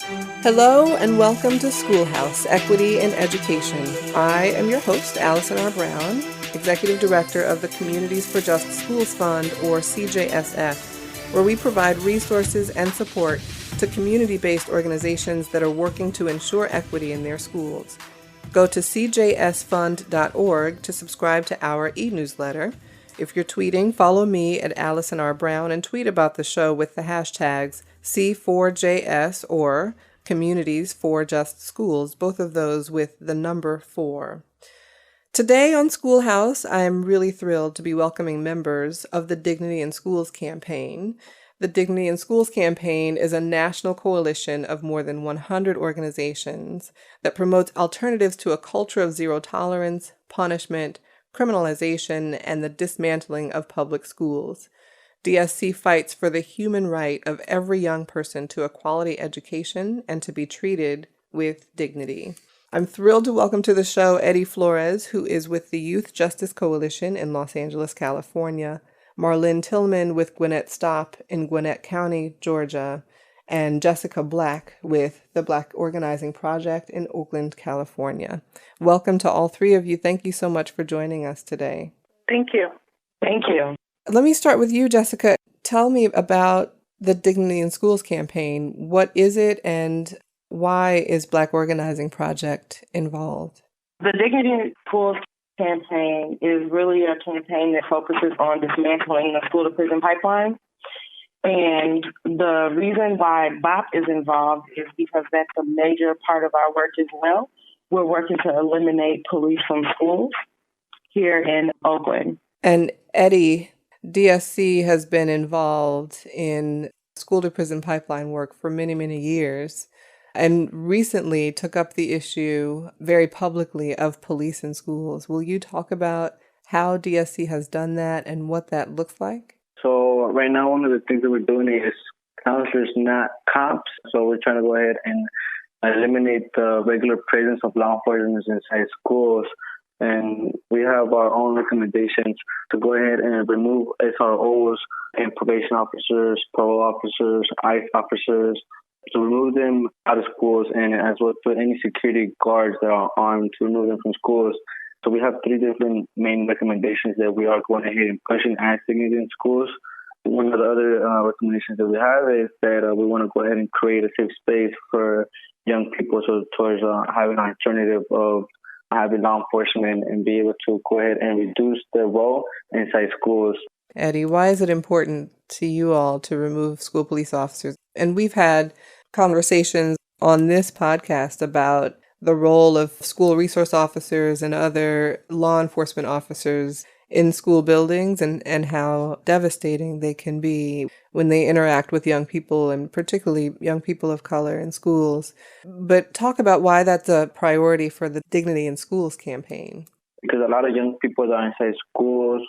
Hello and welcome to SchoolHouse, Equity in Education. I am your host, Allison R. Brown, Executive Director of the Communities for Just Schools Fund, or CJSF, where we provide resources and support to community-based organizations that are working to ensure equity in their schools. Go to cjsfund.org to subscribe to our e-newsletter. If you're tweeting, follow me at Allison R. Brown and tweet about the show with the hashtags C4JS or Communities for Just Schools, both of those with the number 4. Today on SchoolHouse, I am really thrilled to be welcoming members of the Dignity in Schools campaign. The Dignity in Schools campaign is a national coalition of more than 100 organizations that promotes alternatives to a culture of zero tolerance, punishment, criminalization, and the dismantling of public schools. DSC fights for the human right of every young person to a quality education and to be treated with dignity. I'm thrilled to welcome to the show Eddie Flores, who is with the Youth Justice Coalition in Los Angeles, California, Marlene Tillman with Gwinnett Stop in Gwinnett County, Georgia, and Jessica Black with the Black Organizing Project in Oakland, California. Welcome to all three of you. Thank you so much for joining us today. Thank you. Thank you. Let me start with you, Jessica. Tell me about the Dignity in Schools campaign. What is it and why is Black Organizing Project involved? The Dignity in Schools campaign is really a campaign that focuses on dismantling the school-to-prison pipeline. And the reason why BOP is involved is because that's a major part of our work as well. We're working to eliminate police from schools here in Oakland. And Eddie, DSC has been involved in school-to-prison pipeline work for many, many years and recently took up the issue very publicly of police in schools. Will you talk about how DSC has done that and what that looks like? So right now, one of the things that we're doing is counselors, not cops. So we're trying to go ahead and eliminate the regular presence of law enforcement inside schools. And we have our own recommendations to go ahead and remove SROs and probation officers, parole officers, ICE officers, to remove them out of schools, and as well put any security guards that are armed to remove them from schools. So we have 3 different main recommendations that we are going ahead and pushing as Dignity in schools. One of the other recommendations that we have is that we want to go ahead and create a safe space for young people, so towards having an alternative of having law enforcement and be able to go ahead and reduce their role inside schools. Eddie, why is it important to you all to remove school police officers? And we've had conversations on this podcast about the role of school resource officers and other law enforcement officers in school buildings and how devastating they can be when they interact with young people, and particularly young people of color in schools. But talk about why that's a priority for the Dignity in Schools campaign. Because a lot of young people that are inside schools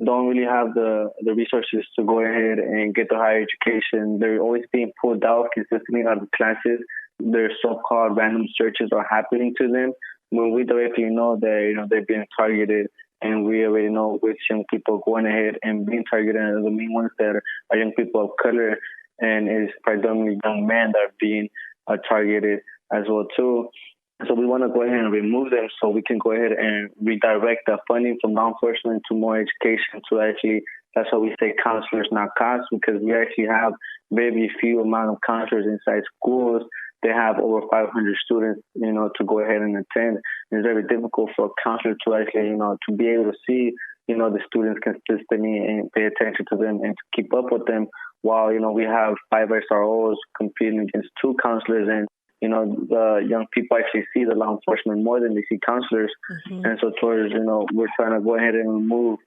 don't really have the resources to go ahead and get the higher education. They're always being pulled out consistently out of classes. Their so-called random searches are happening to them when we directly know that they're being targeted. And we already know which young people going ahead and being targeted are the main ones that are young people of color, and it's predominantly young men that are being targeted as well too. So we want to go ahead and remove them so we can go ahead and redirect the funding from law enforcement to more education. To actually, that's why we say counselors, not cops, because we actually have very few amount of counselors inside schools. They have over 500 students, to go ahead and attend. It's very difficult for a counselor to actually, to be able to see, the students consistently and pay attention to them and to keep up with them while, we have 5 SROs competing against 2 counselors, and, the young people actually see the law enforcement more than they see counselors. Mm-hmm. And so towards, we're trying to go ahead and remove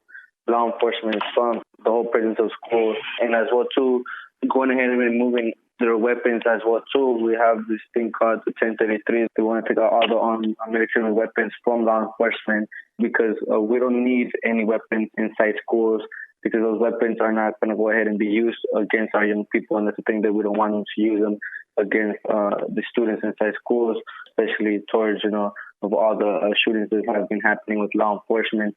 law enforcement from the whole presence of schools, and as well too, going ahead and removing their weapons as well too. We have this thing called the 1033. They want to take out all the military weapons from law enforcement because we don't need any weapons inside schools, because those weapons are not going to go ahead and be used against our young people, and that's the thing that we don't want them to use them against the students inside schools, especially towards, of all the shootings that have been happening with law enforcement.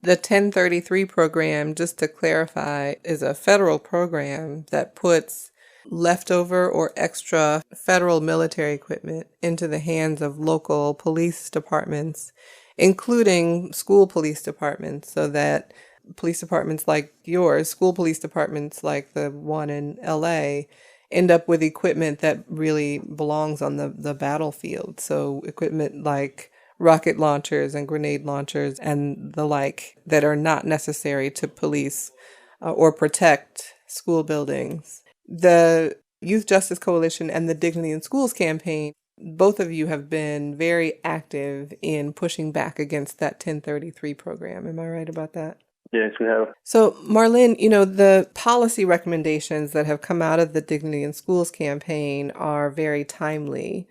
The 1033 program, just to clarify, is a federal program that puts leftover or extra federal military equipment into the hands of local police departments, including school police departments, so that police departments like yours, school police departments like the one in LA, end up with equipment that really belongs on the battlefield. So equipment like rocket launchers and grenade launchers and the like that are not necessary to police or protect school buildings. The Youth Justice Coalition and the Dignity in Schools campaign, both of you have been very active in pushing back against that 1033 program. Am I right about that? Yes, we have. So, Marlene, the policy recommendations that have come out of the Dignity in Schools campaign are very timely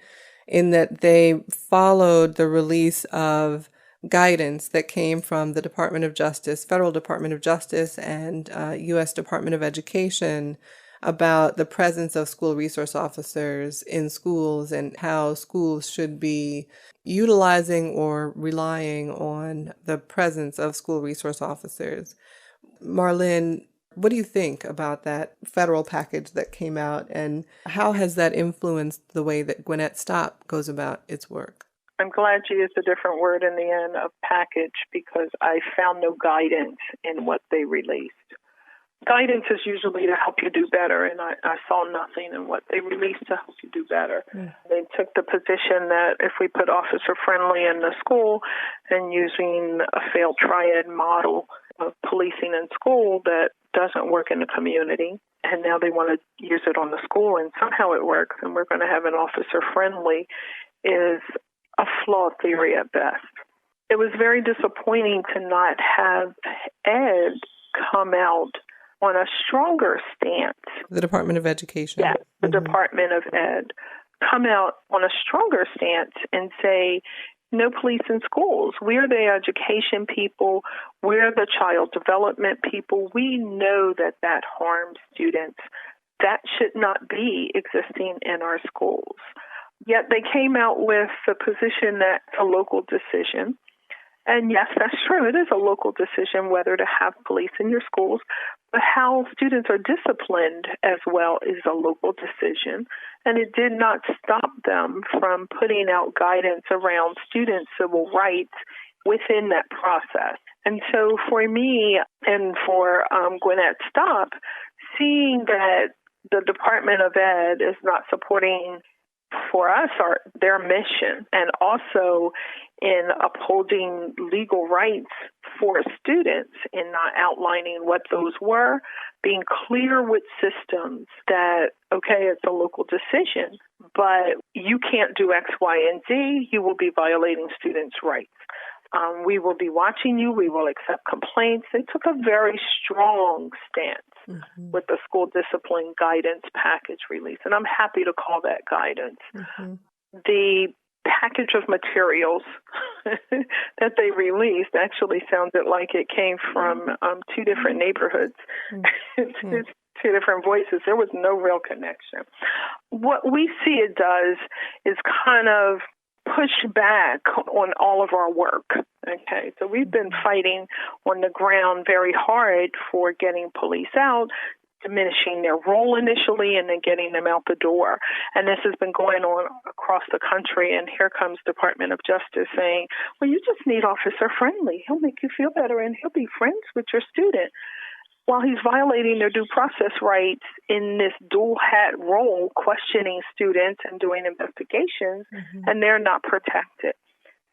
in that they followed the release of guidance that came from the Department of Justice, Federal Department of Justice, and U.S. Department of Education about the presence of school resource officers in schools and how schools should be utilizing or relying on the presence of school resource officers. Marlene, what do you think about that federal package that came out, and how has that influenced the way that Gwinnett Stop goes about its work? I'm glad you used a different word in the end of package because I found no guidance in what they released. Guidance is usually to help you do better, and I saw nothing in what they released to help you do better. They took the position that if we put officer friendly in the school and using a failed triad model of policing in school that doesn't work in the community, and now they want to use it on the school, and somehow it works, and we're going to have an officer friendly, is a flawed theory at best. It was very disappointing to not have Ed come out on a stronger stance. The Department of Education. Yeah, the Department of Ed. Come out on a stronger stance and say, no police in schools. We're the education people. We're the child development people. We know that that harms students. That should not be existing in our schools. Yet they came out with the position that it's a local decision. And yes, that's true. It is a local decision whether to have police in your schools, but how students are disciplined as well is a local decision. And it did not stop them from putting out guidance around student civil rights within that process. And so for me and for Gwinnett Stop, seeing that the Department of Ed is not supporting for us their mission, and also in upholding legal rights for students and not outlining what those were, being clear with systems that, okay, it's a local decision, but you can't do X, Y, and Z. You will be violating students' rights. We will be watching you. We will accept complaints. They took a very strong stance with the school discipline guidance package release, and I'm happy to call that guidance. The package of materials that they released actually sounded like it came from two different neighborhoods, two different voices. There was no real connection. What we see it does is kind of push back on all of our work. Okay, so we've been fighting on the ground very hard for getting police out, diminishing their role initially, and then getting them out the door. And this has been going on across the country. And here comes Department of Justice saying, well, you just need officer friendly. He'll make you feel better, and he'll be friends with your student. While he's violating their due process rights in this dual hat role, questioning students and doing investigations, and they're not protected.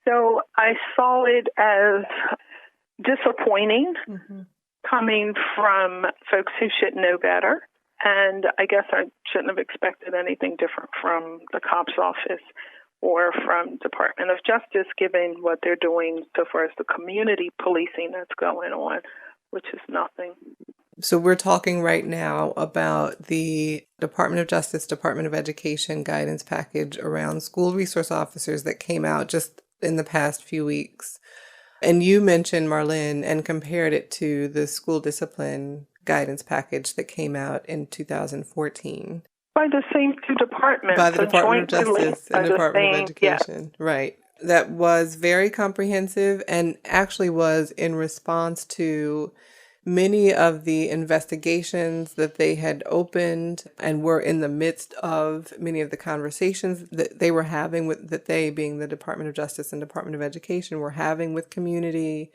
So I saw it as disappointing coming from folks who should know better. And I guess I shouldn't have expected anything different from the COPS office or from Department of Justice, given what they're doing so far as the community policing that's going on, which is nothing. So we're talking right now about the Department of Justice, Department of Education guidance package around school resource officers that came out just in the past few weeks. And you mentioned, Marlene, and compared it to the school discipline guidance package that came out in 2014. By the same two departments. By the Department of Justice and Department of Education. Yes. Right. That was very comprehensive and actually was in response to many of the investigations that they had opened and were in the midst of many of the conversations that they were having with, that they, being the Department of Justice and Department of Education, were having with community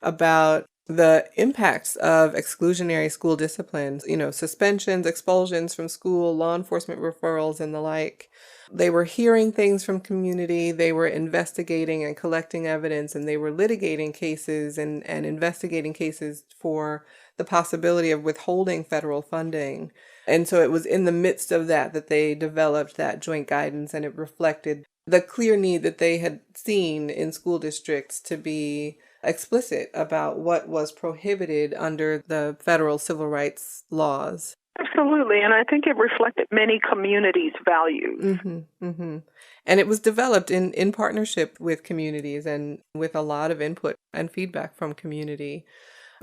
about the impacts of exclusionary school disciplines, suspensions, expulsions from school, law enforcement referrals, and the like. They were hearing things from community, they were investigating and collecting evidence, and they were litigating cases and investigating cases for the possibility of withholding federal funding. And so it was in the midst of that they developed that joint guidance, and it reflected the clear need that they had seen in school districts to be explicit about what was prohibited under the federal civil rights laws. Absolutely, and I think it reflected many communities' values. Mm-hmm, mm-hmm. And it was developed in partnership with communities and with a lot of input and feedback from community.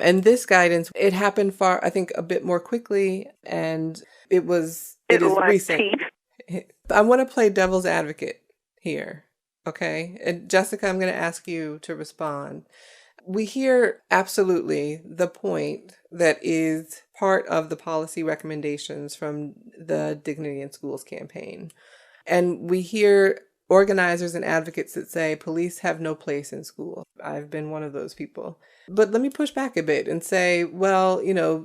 And this guidance, it happened I think, a bit more quickly, and it is recent. I want to play devil's advocate here, okay? And Jessica, I'm going to ask you to respond. We hear absolutely the point that is part of the policy recommendations from the Dignity in Schools campaign. And we hear organizers and advocates that say police have no place in school. I've been one of those people. But let me push back a bit and say, well,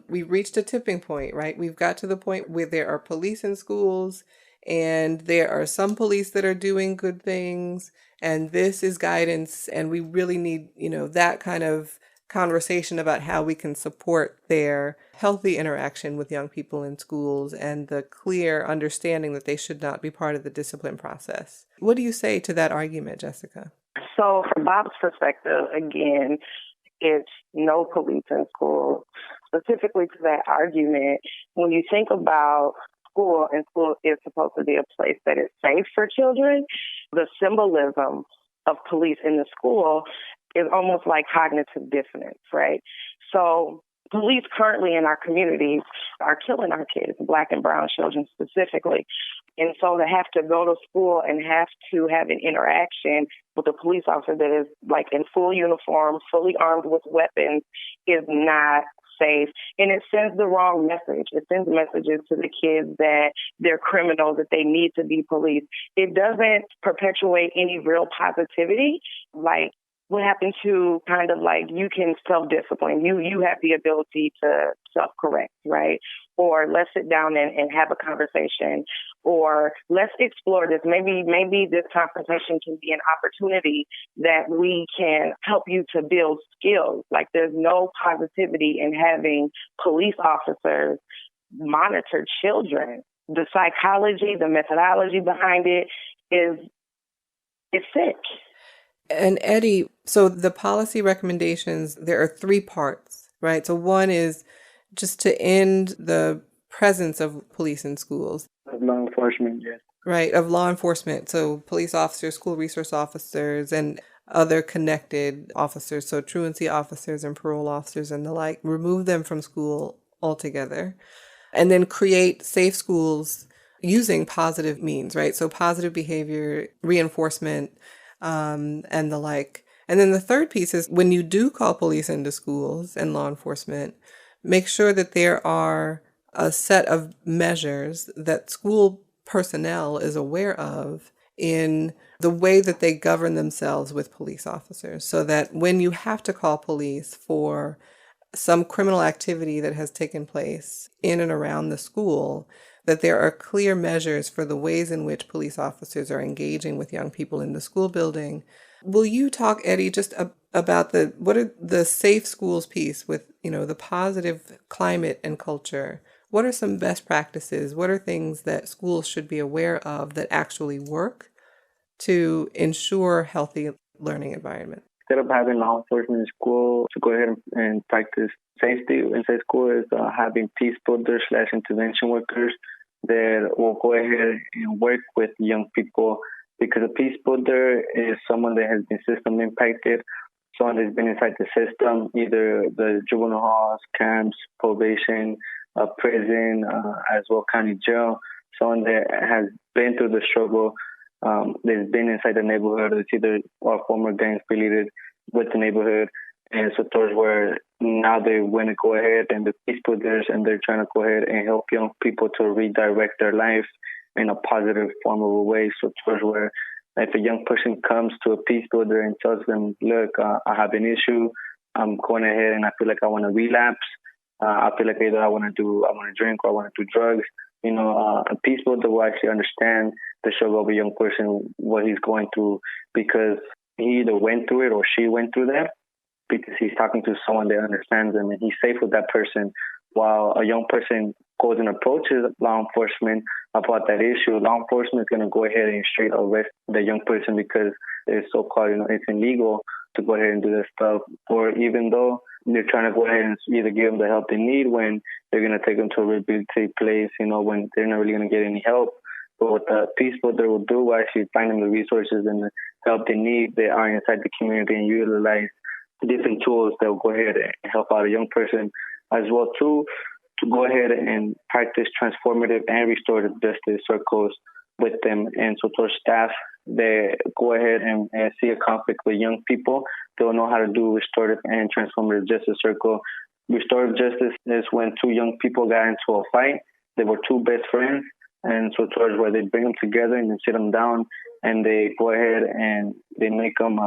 we've reached a tipping point, right? We've got to the point where there are police in schools, and there are some police that are doing good things, and this is guidance, and we really need, that kind of conversation about how we can support their healthy interaction with young people in schools and the clear understanding that they should not be part of the discipline process. What do you say to that argument, Jessica? So from Bob's perspective, again, it's no police in school. Specifically to that argument, when you think about school, and school is supposed to be a place that is safe for children, the symbolism of police in the school is almost like cognitive dissonance, right? So police currently in our communities are killing our kids, Black and brown children specifically. And so to have to go to school and have to have an interaction with a police officer that is like in full uniform, fully armed with weapons, is not safe. And it sends the wrong message. It sends messages to the kids that they're criminals, that they need to be policed. It doesn't perpetuate any real positivity. Like, what happened to kind of like you can self-discipline. You have the ability to self-correct, right? Or let's sit down and have a conversation, or let's explore this. Maybe this conversation can be an opportunity that we can help you to build skills. Like, there's no positivity in having police officers monitor children. The psychology, the methodology behind it is sick. And Eddie, so the policy recommendations, there are 3 parts, right? So one is just to end the presence of police in schools. Of law enforcement, yes. Right, of law enforcement. So police officers, school resource officers, and other connected officers, so truancy officers and parole officers and the like, remove them from school altogether. And then create safe schools using positive means, right? So positive behavior, reinforcement, and the like. And then the third piece is when you do call police into schools and law enforcement, make sure that there are a set of measures that school personnel is aware of in the way that they govern themselves with police officers, so that when you have to call police for some criminal activity that has taken place in and around the school, that there are clear measures for the ways in which police officers are engaging with young people in the school building. Will you talk, Eddie, just about what are the safe schools piece with, the positive climate and culture? What are some best practices? What are things that schools should be aware of that actually work to ensure healthy learning environment? Instead of having law enforcement in school to go ahead and practice safety inside school, is having peace builders / intervention workers that will go ahead and work with young people, because a peace builder is someone that has been system impacted, someone that's been inside the system, either the juvenile halls, camps, probation, prison, as well county jail, someone that has been through the struggle, that's been inside the neighborhood, it's either or former gangs affiliated with the neighborhood, And so towards where now they want to go ahead and the peace builders, and they're trying to go ahead and help young people to redirect their life in a positive form of a way. So towards where if a young person comes to a peace builder and tells them, look, I have an issue, I'm going ahead and I feel like I want to relapse. I feel like either I want to drink or I want to do drugs. A peace builder will actually understand the struggle of a young person, what he's going through, because he either went through it or she went through that, because he's talking to someone that understands him and he's safe with that person. While a young person goes and approaches law enforcement about that issue, law enforcement is going to go ahead and straight arrest the young person because it's so-called, it's illegal to go ahead and do that stuff. Or even though they're trying to go ahead and either give them the help they need when they're going to take them to a rehabilitative place, when they're not really going to get any help. But what the peace builder will do will actually find them the resources and the help they need. They are inside the community and utilize different tools that will go ahead and help out a young person as well too, to go ahead and practice transformative and restorative justice circles with them. And so to our staff, they go ahead and see a conflict with young people. They'll know how to do restorative and transformative justice circle. Restorative justice is when two young people got into a fight. They were two best friends. And so towards where they bring them together and they sit them down and they go ahead and they make them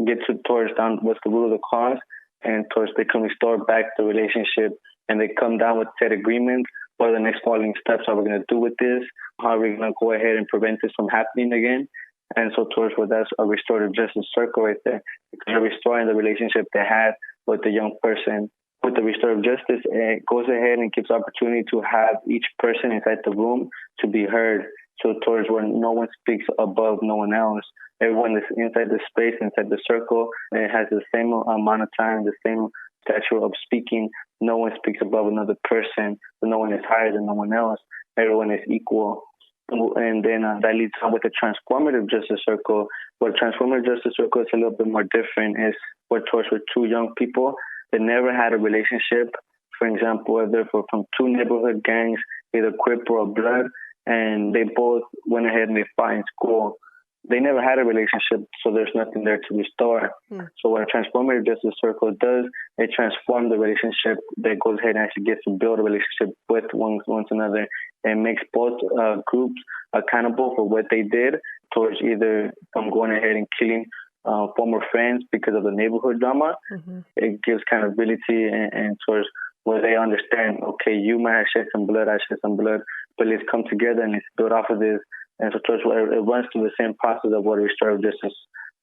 get towards down what's the root of the cause, and towards they can restore back the relationship, and they come down with set agreements. What are the next following steps? How we're going to do with this? How are we going to go ahead and prevent this from happening again? And so towards where that's a restorative justice circle right there, because you're restoring the relationship they had with the young person. With the restorative justice, it goes ahead and gives opportunity to have each person inside the room to be heard. So towards where no one speaks above no one else. Everyone is inside the space, inside the circle, and it has the same amount of time, the same stature of speaking. No one speaks above another person, but no one is higher than no one else. Everyone is equal. And then that leads on with the transformative justice circle. Where transformative justice circle is a little bit more different. Is where towards with two young people that never had a relationship. For example, if they're from two neighborhood gangs, either Crip or Blood, and they both went ahead and they fought in school. They never had a relationship, so there's nothing there to restore. So what a transformative justice circle does, it transforms the relationship that goes ahead and actually gets to build a relationship with one another, and makes both groups accountable for what they did towards either going ahead and killing former friends because of the neighborhood drama. It gives accountability and towards where they understand, okay, you might have shed some blood, I shed some blood, but let's come together and let's build off of this. And so towards where it runs through the same process of what restorative justice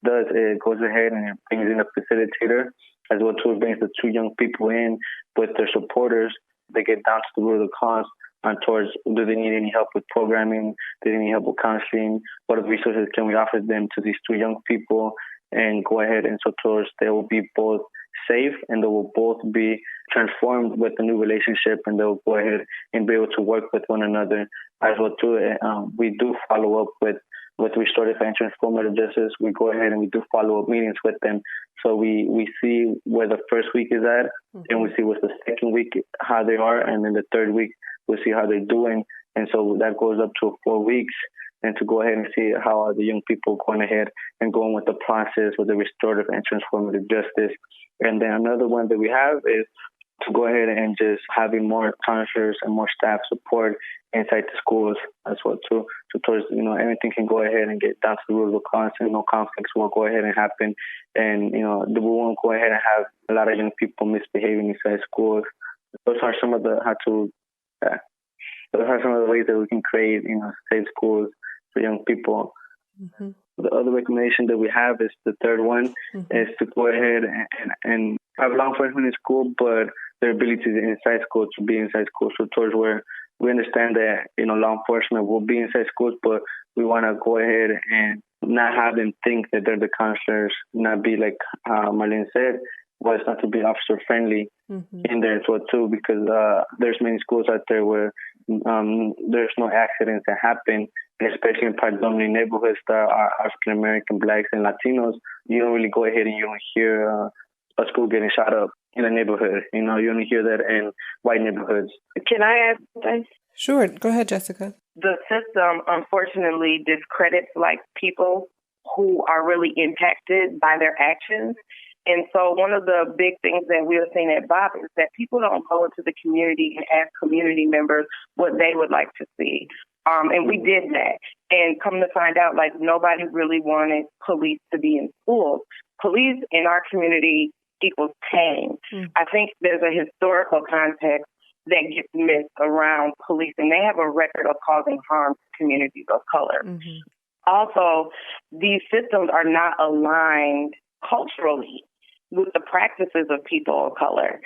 does. It goes ahead and it brings in a facilitator, as well too. It brings the two young people in with their supporters. They get down to the root of the cause and towards, do they need any help with programming? Do they need help with counseling? What resources can we offer them to these two young people? And go ahead and so towards they will be both safe and they will both be transformed with a new relationship, and they'll go ahead and be able to work with one another as well too. We do follow up with restorative and transformative justice. We go ahead and we do follow up meetings with them. So we see where the first week is at, and we see what's the second week, how they are, and then the third week we'll see how they're doing. And so that goes up to 4 weeks. And to go ahead and see how are the young people going ahead and going with the process with the restorative and transformative justice. And then another one that we have is to go ahead and just having more counselors and more staff support inside the schools as well too. So towards, everything can go ahead and get down to the root of the cause, and no conflicts will go ahead and happen. And, we won't go ahead and have a lot of young people misbehaving inside schools. Those are some of the those are some of the ways that we can create, safe schools for young people. The other recommendation that we have is the third one is to go ahead and have law enforcement in school, but their ability inside school to be inside school. So towards where we understand that, law enforcement will be inside schools, but we want to go ahead and not have them think that they're the counselors, not be like Marlene said, was not to be officer friendly in there as well too, because there's many schools out there where there's no accidents that happen, especially in predominantly neighborhoods that are African American, Blacks, and Latinos. You don't really go ahead and you don't hear a school getting shot up in a neighborhood. You only hear that in white neighborhoods. Can I ask something? Sure. Go ahead, Jessica. The system, unfortunately, discredits people who are really impacted by their actions. And so one of the big things that we are seeing at BOP is that people don't go into the community and ask community members what they would like to see. And we did that. And come to find out, like, nobody really wanted police to be in schools. Police in our community equals pain. I think there's a historical context that gets missed around policing. They have a record of causing harm to communities of color. Also, these systems are not aligned culturally with the practices of people of color.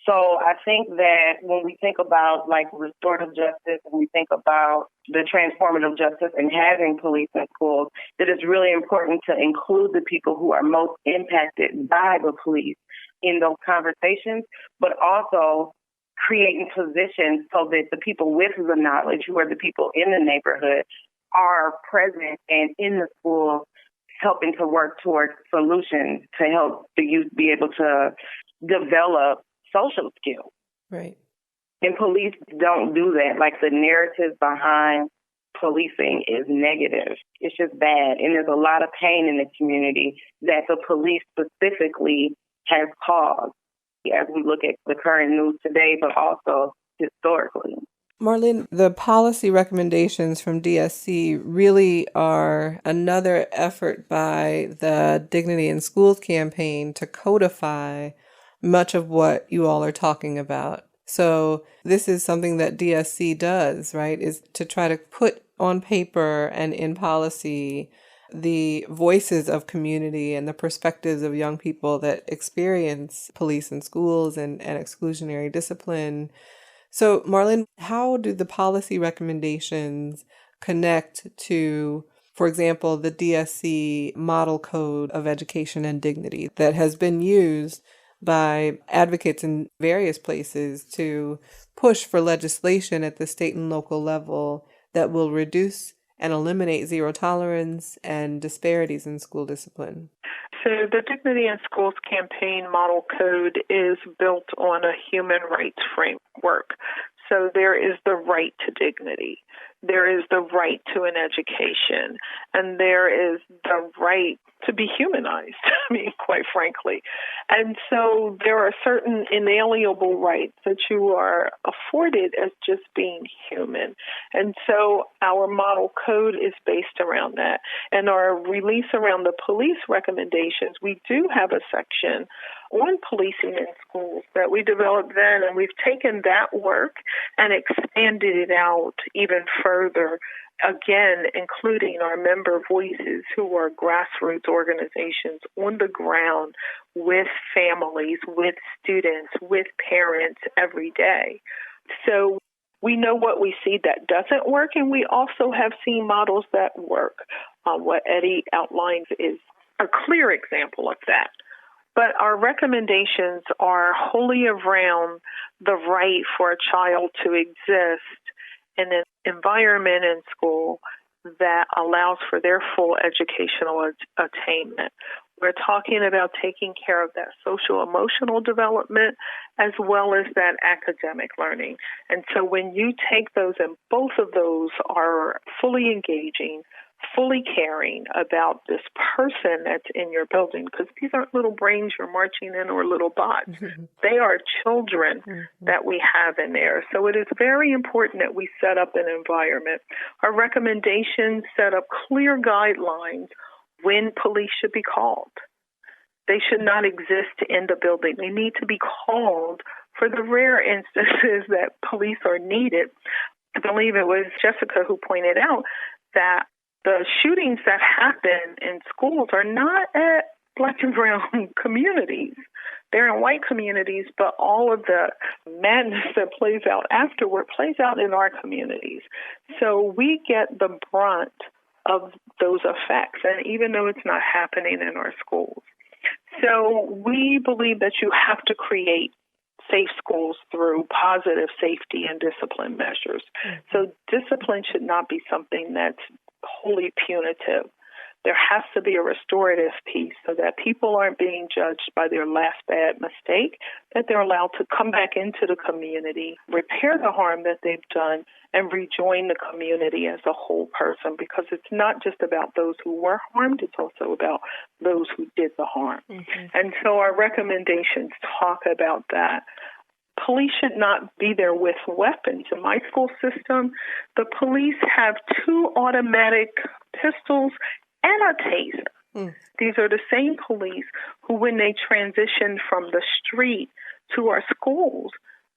So I think that when we think about, like, restorative justice, and we think about the transformative justice and having police in schools, that it's really important to include the people who are most impacted by the police in those conversations, but also creating positions so that the people with the knowledge, who are the people in the neighborhood, are present and in the schools helping to work towards solutions to help the youth be able to develop social skills. Right. And police don't do that. Like, the narrative behind policing is negative. It's just bad. And there's a lot of pain in the community that the police specifically has caused as we look at the current news today, but also historically. Marlene, the policy recommendations from DSC really are another effort by the Dignity in Schools campaign to codify much of what you all are talking about. So this is something that DSC does, right, is to try to put on paper and in policy the voices of community and the perspectives of young people that experience police in schools and exclusionary discipline. So, Marlene, how do the policy recommendations connect to, for example, the DSC Model Code of Education and Dignity that has been used by advocates in various places to push for legislation at the state and local level that will reduce and eliminate zero tolerance and disparities in school discipline? So the Dignity in Schools campaign model code is built on a human rights framework. So there is the right to dignity. There is the right to an education, and there is the right to be humanized, I mean, quite frankly. And so there are certain inalienable rights that you are afforded as just being human. And so our model code is based around that. And our release around the police recommendations, we do have a section on policing in schools that we developed then, and we've taken that work and expanded it out even further, again, including our member voices who are grassroots organizations on the ground with families, with students, with parents every day. So we know what we see that doesn't work, and we also have seen models that work. What Eddie outlines is a clear example of that. But our recommendations are wholly around the right for a child to exist in an environment in school that allows for their full educational attainment. We're talking about taking care of that social emotional development as well as that academic learning. And so when you take those, and both of those are fully engaging, fully caring about this person that's in your building, because these aren't little brains you're marching in or little bots. They are children that we have in there. So it is very important that we set up an environment. Our recommendations set up clear guidelines when police should be called. They should not exist in the building. They need to be called for the rare instances that police are needed. I believe it was Jessica who pointed out that the shootings that happen in schools are not at Black and brown communities. They're in white communities, but all of the madness that plays out afterward plays out in our communities. So we get the brunt of those effects, and even though it's not happening in our schools. So we believe that you have to create safe schools through positive safety and discipline measures. So discipline should not be something that's wholly punitive. there has to be a restorative piece so that people aren't being judged by their last bad mistake, that they're allowed to come back into the community, repair the harm that they've done, and rejoin the community as a whole person, because it's not just about those who were harmed, it's also about those who did the harm. Mm-hmm. And so our recommendations talk about that. Police should not be there with weapons. In my school system, the police have 2 automatic pistols and a taser. These are the same police who, when they transitioned from the street to our schools,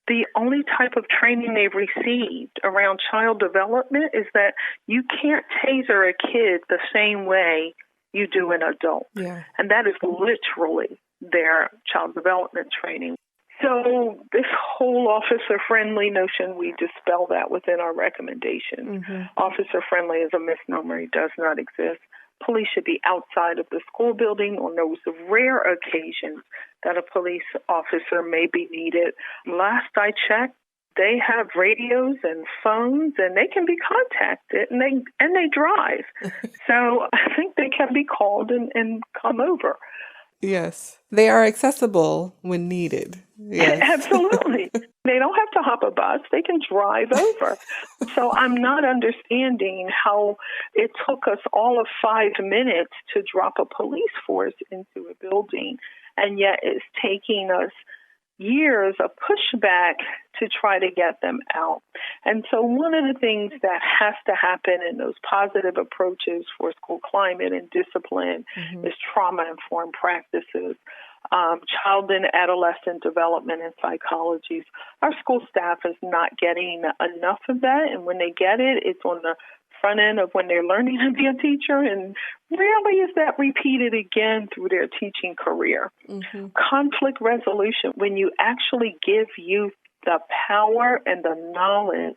the only type of training they've received around child development is that you can't taser a kid the same way you do an adult. Yeah. And that is literally their child development training. So this whole officer-friendly notion, we dispel that within our recommendations. Mm-hmm. Officer-friendly is a misnomer. It does not exist. Police should be outside of the school building on those rare occasions that a police officer may be needed. Last I checked, they have radios and phones, and they can be contacted, and they drive. So I think they can be called and come over. Yes. They are accessible when needed. Yes. Absolutely. They don't have to hop a bus. They can drive over. So I'm not understanding how it took us all of 5 minutes to drop a police force into a building, and yet it's taking us years of pushback to try to get them out. And so one of the things that has to happen in those positive approaches for school climate and discipline is trauma-informed practices, child and adolescent development and psychologies. Our school staff is not getting enough of that, and when they get it, it's on the front end of when they're learning to be a teacher, and rarely is that repeated again through their teaching career. Mm-hmm. Conflict resolution, when you actually give youth the power and the knowledge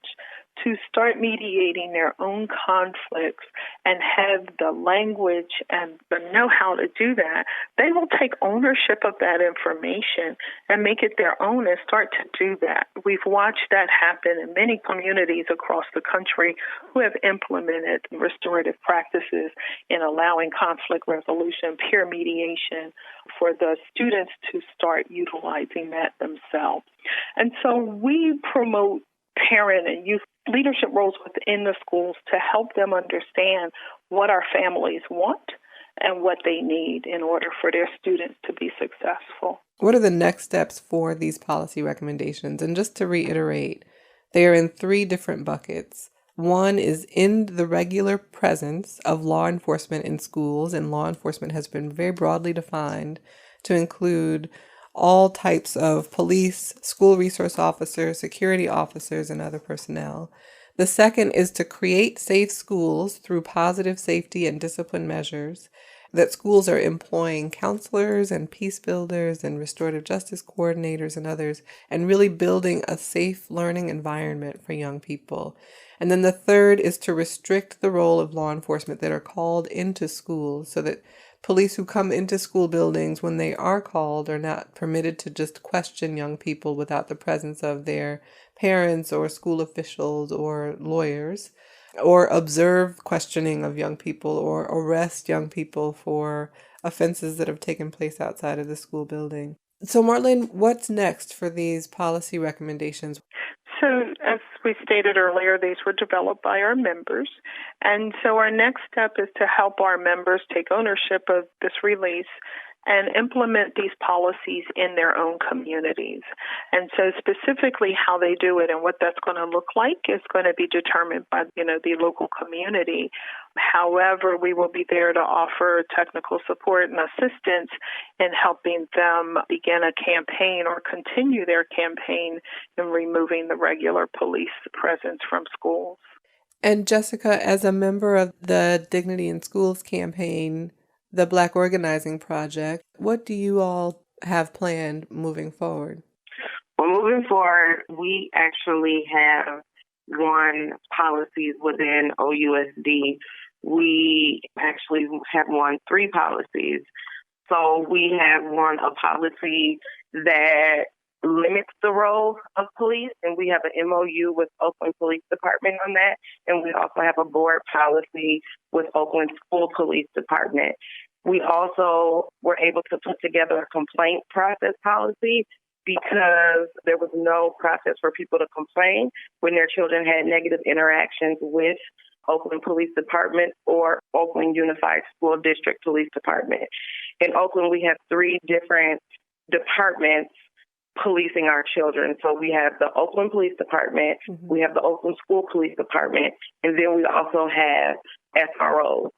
to start mediating their own conflicts and have the language and the know-how to do that, they will take ownership of that information and make it their own and start to do that. We've watched that happen in many communities across the country who have implemented restorative practices in allowing conflict resolution, peer mediation, for the students to start utilizing that themselves. And so we promote parent and youth leadership roles within the schools to help them understand what our families want and what they need in order for their students to be successful. What are the next steps for these policy recommendations? And just to reiterate, they are in 3 different buckets. One is in the regular presence of law enforcement in schools, and law enforcement has been very broadly defined to include all types of police, school resource officers, security officers, and other personnel. The second is to create safe schools through positive safety and discipline measures, that schools are employing counselors and peace builders and restorative justice coordinators and others, and really building a safe learning environment for young people. And then the third is to restrict the role of law enforcement that are called into schools, so that police who come into school buildings when they are called are not permitted to just question young people without the presence of their parents or school officials or lawyers, or observe questioning of young people or arrest young people for offenses that have taken place outside of the school building. So Marlene, what's next for these policy recommendations? So as we stated earlier, these were developed by our members. And so our next step is to help our members take ownership of this release and implement these policies in their own communities. And so specifically how they do it and what that's going to look like is going to be determined by, the local community. However, we will be there to offer technical support and assistance in helping them begin a campaign or continue their campaign in removing the regular police presence from schools. And Jessica, as a member of the Dignity in Schools campaign, the Black Organizing Project, what do you all have planned moving forward? Well, moving forward, we actually have won policies within OUSD. We actually have won 3 policies. So we have won a policy that limits the role of police, and we have an MOU with Oakland Police Department on that, and we also have a board policy with Oakland School Police Department. We also were able to put together a complaint process policy because there was no process for people to complain when their children had negative interactions with Oakland Police Department or Oakland Unified School District Police Department. In Oakland, we have 3 different departments policing our children. So we have the Oakland Police Department, we have the Oakland School Police Department, and then we also have SROs,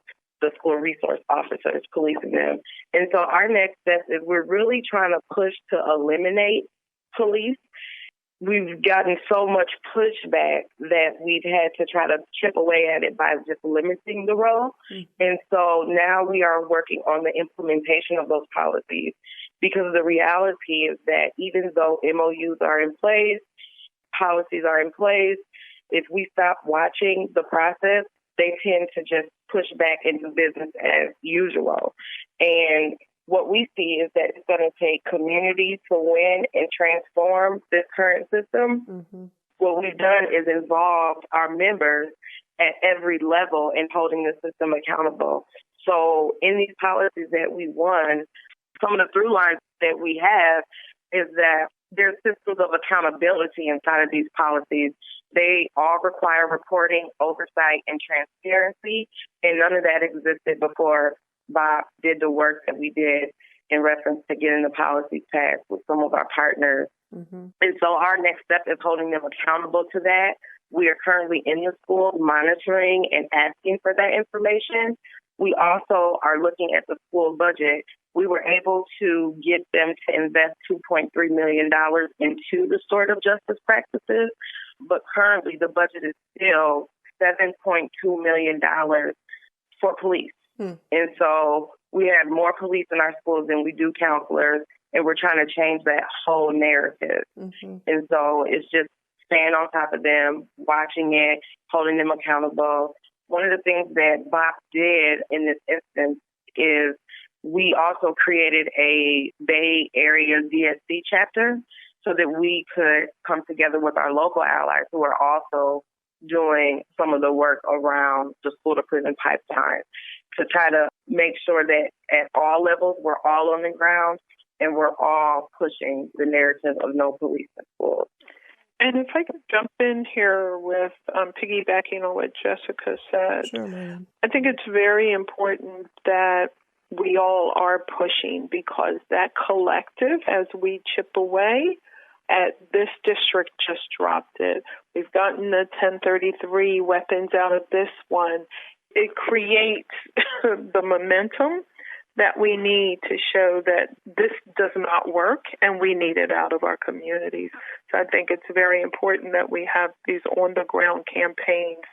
the school resource officers, policing them. And so our next step is we're really trying to push to eliminate police. We've gotten so much pushback that we've had to try to chip away at it by just limiting the role. And so now we are working on the implementation of those policies, because the reality is that even though MOUs are in place, policies are in place, if we stop watching the process, they tend to just push back into business as usual. And what we see is that it's going to take communities to win and transform this current system. What we've done is involved our members at every level in holding the system accountable. So in these policies that we won, some of the through lines that we have is that there's systems of accountability inside of these policies. They all require reporting, oversight, and transparency, and none of that existed before Bob did the work that we did in reference to getting the policies passed with some of our partners. And so our next step is holding them accountable to that. We are currently in the school monitoring and asking for that information. We also are looking at the school budget. We were able to get them to invest $2.3 million into restorative justice practices, but currently the budget is still $7.2 million for police. And so we have more police in our schools than we do counselors, and we're trying to change that whole narrative. And so it's just staying on top of them, watching it, holding them accountable. One of the things that Bob did in this instance is we also created a Bay Area DSC chapter so that we could come together with our local allies who are also doing some of the work around the school to prison pipeline to try to make sure that at all levels we're all on the ground and we're all pushing the narrative of no police in schools. And if I could jump in here with piggybacking on what Jessica said, Sure, I think it's very important that we all are pushing, because that collective, as we chip away at this district, just dropped it. We've gotten the 1033 weapons out of this one. It creates the momentum that we need to show that this does not work and we need it out of our communities. So I think it's very important that we have these on-the-ground campaigns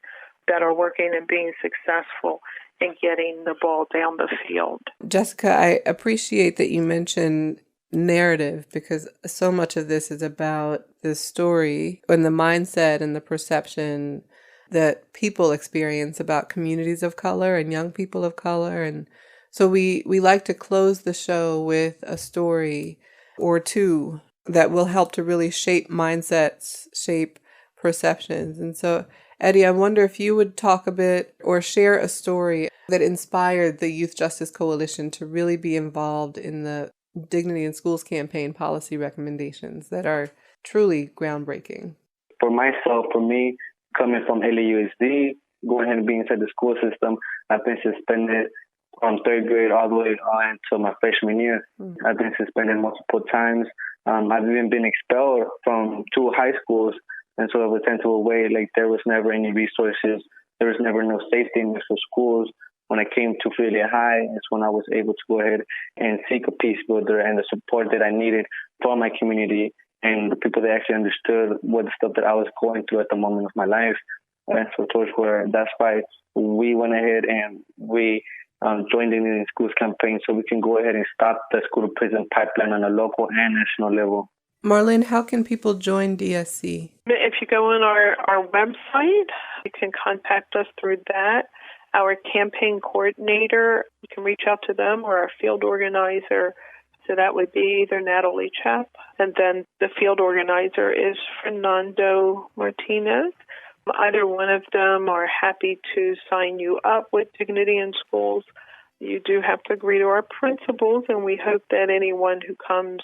that are working and being successful in getting the ball down the field. Jessica, I appreciate that you mentioned narrative, because so much of this is about the story and the mindset and the perception that people experience about communities of color and young people of color. And so we like to close the show with a story or two that will help to really shape mindsets, shape perceptions. And so, Eddie, I wonder if you would talk a bit or share a story that inspired the Youth Justice Coalition to really be involved in the Dignity in Schools campaign policy recommendations that are truly groundbreaking. For myself, for me, coming from LAUSD, going ahead and being inside the school system, I've been suspended from third grade all the way on until my freshman year. I've been suspended multiple times. I've even been expelled from 2 high schools, and so I was sent to a way like there was never any resources. There was never no safety net for schools. When I came to Philadelphia High, it's when I was able to go ahead and seek a peace builder and the support that I needed from my community and the people that actually understood what the stuff that I was going through at the moment of my life. And so towards where that's why we went ahead and we joined in the schools campaign so we can go ahead and stop the school to prison pipeline on a local and national level. Marlene, how can people join DSC? If you go on our website, you can contact us through that. Our campaign coordinator, you can reach out to them, or our field organizer, So that would be either Natalie Chapp, and then the field organizer is Fernando Martinez. Either one of them are happy to sign you up with Dignity in Schools. You do have to agree to our principles, and we hope that anyone who comes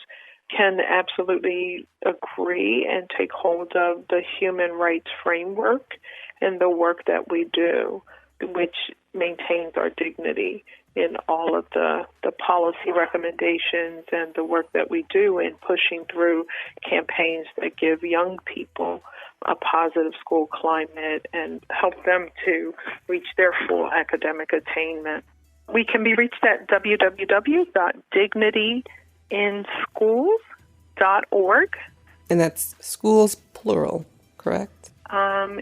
can absolutely agree and take hold of the human rights framework and the work that we do, which maintains our dignity in all of the policy recommendations and the work that we do in pushing through campaigns that give young people a positive school climate and help them to reach their full academic attainment. We can be reached at www.dignityinschools.org. And that's schools plural, correct?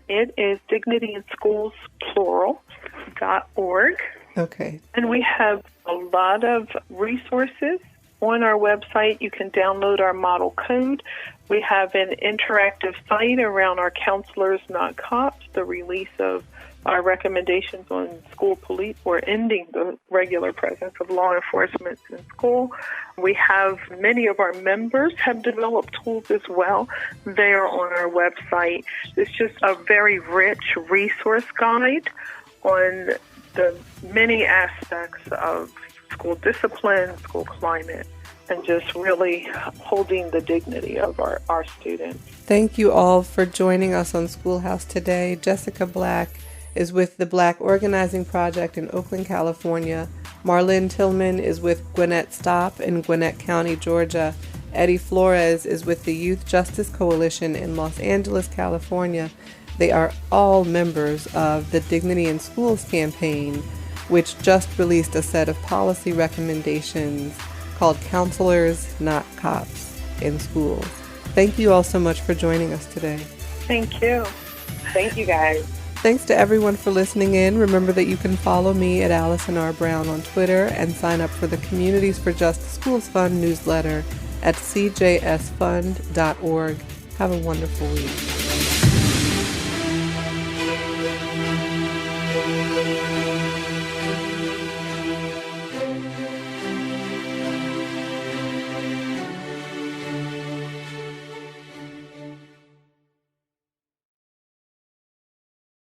It is dignityinschools.org. Okay. And we have a lot of resources on our website. You can download our model code. We have an interactive site around our counselors, not cops, the release of our recommendations on school police or ending the regular presence of law enforcement in school. We have many of our members have developed tools as well. They are on our website. It's just a very rich resource guide on the many aspects of school discipline, school climate, and just really holding the dignity of our students. Thank you all for joining us on Schoolhouse today. Jessica Black is with the Black Organizing Project in Oakland, California. Marlene Tillman is with Gwinnett Stop in Gwinnett County, Georgia. Eddie Flores is with the Youth Justice Coalition in Los Angeles, California. They are all members of the Dignity in Schools campaign, which just released a set of policy recommendations called Counselors, Not Cops in Schools. Thank you all so much for joining us today. Thank you. Thank you, guys. Thanks to everyone for listening in. Remember that you can follow me at Allison R. Brown on Twitter and sign up for the Communities for Just Schools Fund newsletter at CJSFund.org. Have a wonderful week.